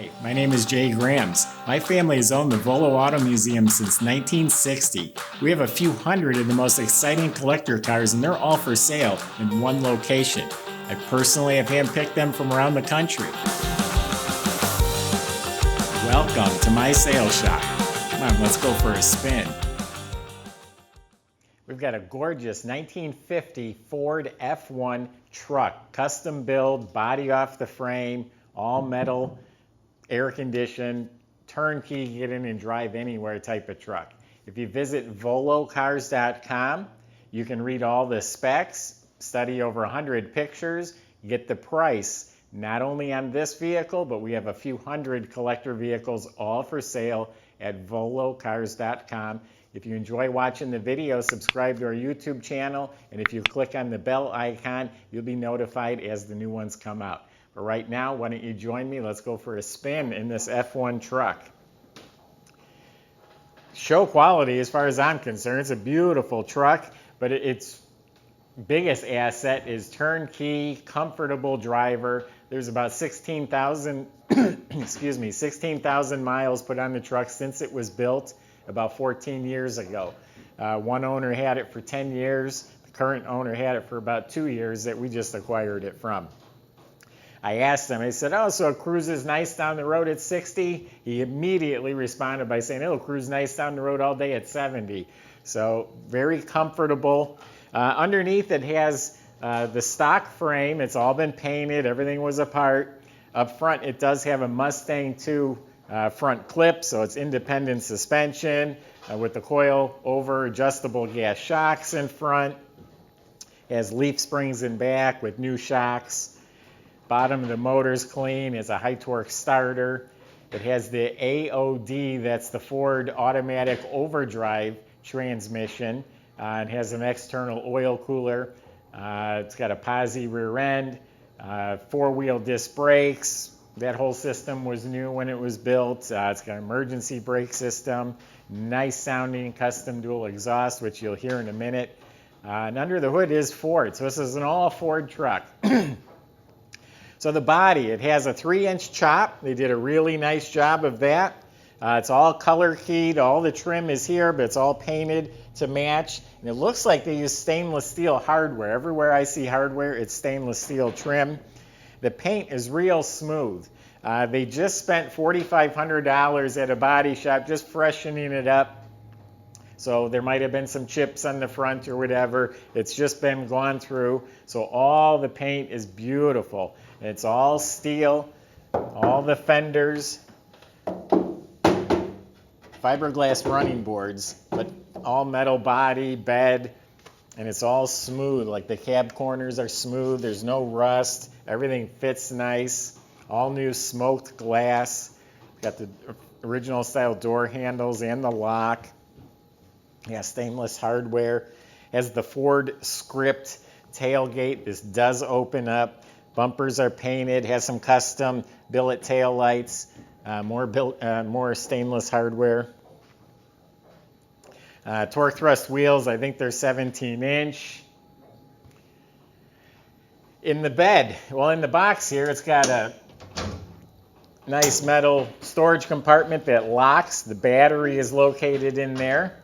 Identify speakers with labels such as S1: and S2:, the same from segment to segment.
S1: Hi, my name is Jay Grams. My family has owned the Volo Auto Museum since 1960. We have a few hundred of the most exciting collector cars, and they're all for sale in one location. I personally have handpicked them from around the country. Welcome to my sales shop. Come on, let's go for a spin. We've got a gorgeous 1950 Ford F1 truck, custom build, body off the frame, all metal, air conditioned, turnkey, get in and drive anywhere type of truck. If you visit volocars.com, you can read all the specs, study over 100 pictures, get the price, not only on this vehicle, but we have a few hundred collector vehicles all for sale at volocars.com. If you enjoy watching the video, subscribe to our YouTube channel, and if you click on the bell icon, you'll be notified as the new ones come out. But right now, why don't you join me? Let's go for a spin in this F1 truck. Show quality, as far as I'm concerned, it's a beautiful truck, but its biggest asset is turnkey, comfortable driver. There's about 16,000 16,000 miles put on the truck since it was built about 14 years ago. One owner had it for 10 years. The current owner had it for about 2 years that we just acquired it from. I asked him, I said, oh, so it cruises nice down the road at 60? He immediately responded by saying, it'll cruise nice down the road all day at 70. So very comfortable. Underneath it has the stock frame. It's all been painted. Everything was apart. Up front, it does have a Mustang 2 front clip, so it's independent suspension with the coil over adjustable gas shocks in front. It has leaf springs in back with new shocks. Bottom of the motor's clean. It's a high torque starter. It has the AOD, that's the Ford automatic overdrive transmission. It has an external oil cooler. It's got a posi rear end, four-wheel disc brakes. That whole system was new when it was built. It's got an emergency brake system, nice sounding custom dual exhaust, which you'll hear in a minute. And under the hood is Ford, so this is an all Ford truck. So the body, it has a 3-inch chop. They did a really nice job of that. It's all color keyed. All the trim is here, but it's all painted to match. And it looks like they use stainless steel hardware. Everywhere I see hardware, it's stainless steel trim. The paint is real smooth. They just spent $4,500 at a body shop just freshening it up. So there might have been some chips on the front or whatever. It's just been gone through. So all the paint is beautiful. It's all steel, all the fenders, fiberglass running boards, but all metal body, bed, and it's all smooth. Like the cab corners are smooth. There's no rust. Everything fits nice. All new smoked glass. Got the original style door handles and the lock. Yeah, stainless hardware. Has the Ford script tailgate. This does open up. Bumpers are painted. Has some custom billet tail lights. More stainless hardware. Torque thrust wheels, I think they're 17-inch. In the bed, well, in the box here, it's got a nice metal storage compartment that locks. The battery is located in there.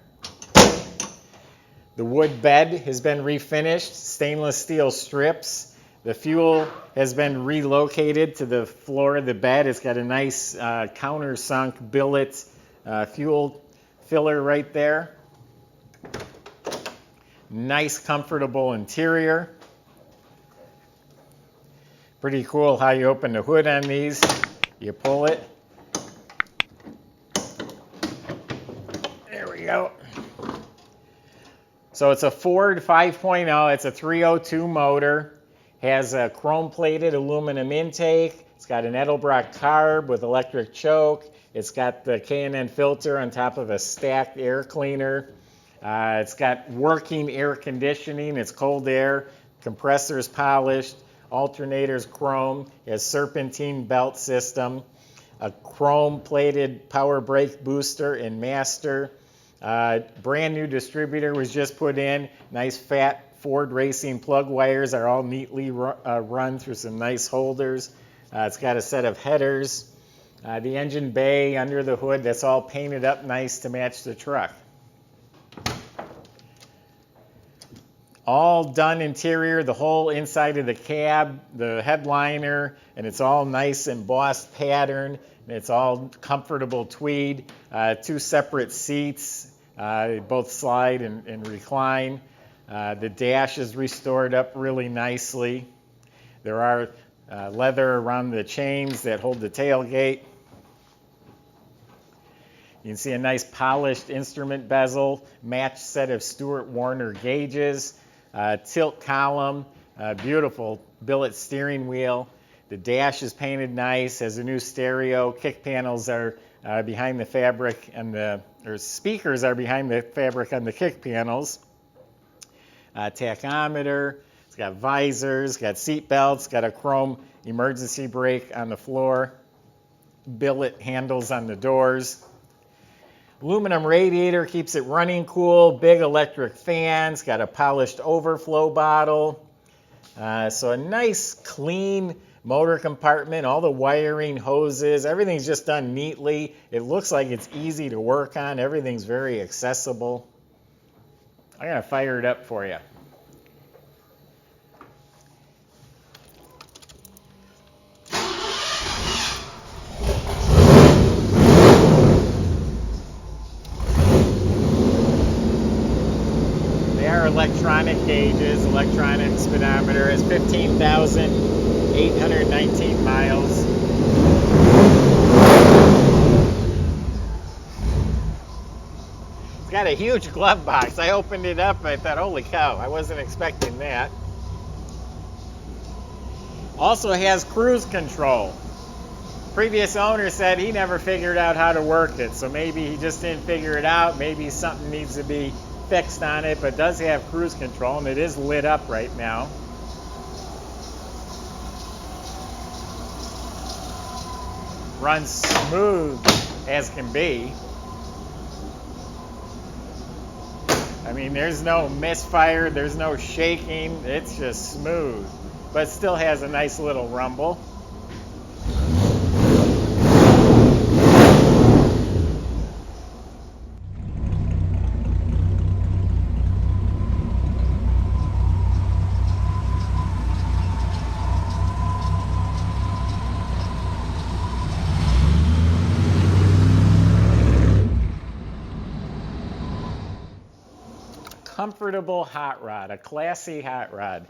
S1: The wood bed has been refinished, stainless steel strips. The fuel has been relocated to the floor of the bed. It's got a nice countersunk billet fuel filler right there. Nice, comfortable interior. Pretty cool how you open the hood on these. You pull it. There we go. So it's a Ford 5.0. It's a 302 motor. Has a chrome-plated aluminum intake. It's got an Edelbrock carb with electric choke. It's got the K&N filter on top of a stacked air cleaner. It's got working air conditioning. It's cold air. Compressor's polished. Alternator's chrome. It has serpentine belt system. A chrome-plated power brake booster and master. Brand new distributor was just put in. Nice fat Ford Racing plug wires are all neatly run through some nice holders. It's got a set of headers. The engine bay under the hood, that's all painted up nice to match the truck. All done interior, the whole inside of the cab, the headliner, and it's all nice embossed pattern. And it's all comfortable tweed. 2 separate seats, both slide and recline. The dash is restored up really nicely. There are leather around the chains that hold the tailgate. You can see a nice polished instrument bezel, matched set of Stewart Warner gauges, tilt column, beautiful billet steering wheel. The dash is painted nice, has a new stereo. Kick panels are behind the fabric, and speakers are behind the fabric on the kick panels. Tachometer, it's got visors, got seat belts, got a chrome emergency brake on the floor, billet handles on the doors. Aluminum radiator keeps it running cool, big electric fans, got a polished overflow bottle. So a nice clean motor compartment, all the wiring, hoses, everything's just done neatly. It looks like it's easy to work on. Everything's very accessible. I'm going to fire it up for you. They are electronic gauges, electronic speedometer. It's 15,819 miles. It's got a huge glove box. I opened it up and I thought, holy cow, I wasn't expecting that. Also has cruise control. Previous owner said he never figured out how to work it, so maybe he just didn't figure it out. Maybe something needs to be fixed on it, but it does have cruise control, and it is lit up right now. Runs smooth as can be. I mean, there's no misfire, there's no shaking, it's just smooth, but it still has a nice little rumble. Comfortable hot rod, a classy hot rod.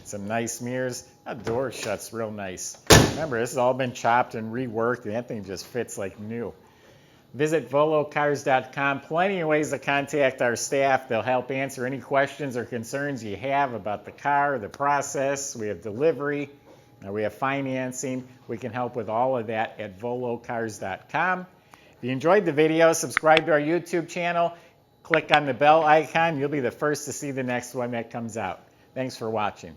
S1: Some nice mirrors. That door shuts real nice. Remember, this has all been chopped and reworked, and that thing just fits like new. Visit volocars.com. Plenty of ways to contact our staff. They'll help answer any questions or concerns you have about the car, the process. We have delivery. We have financing. We can help with all of that at volocars.com. If you enjoyed the video, subscribe to our YouTube channel. Click on the bell icon. You'll be the first to see the next one that comes out. Thanks for watching.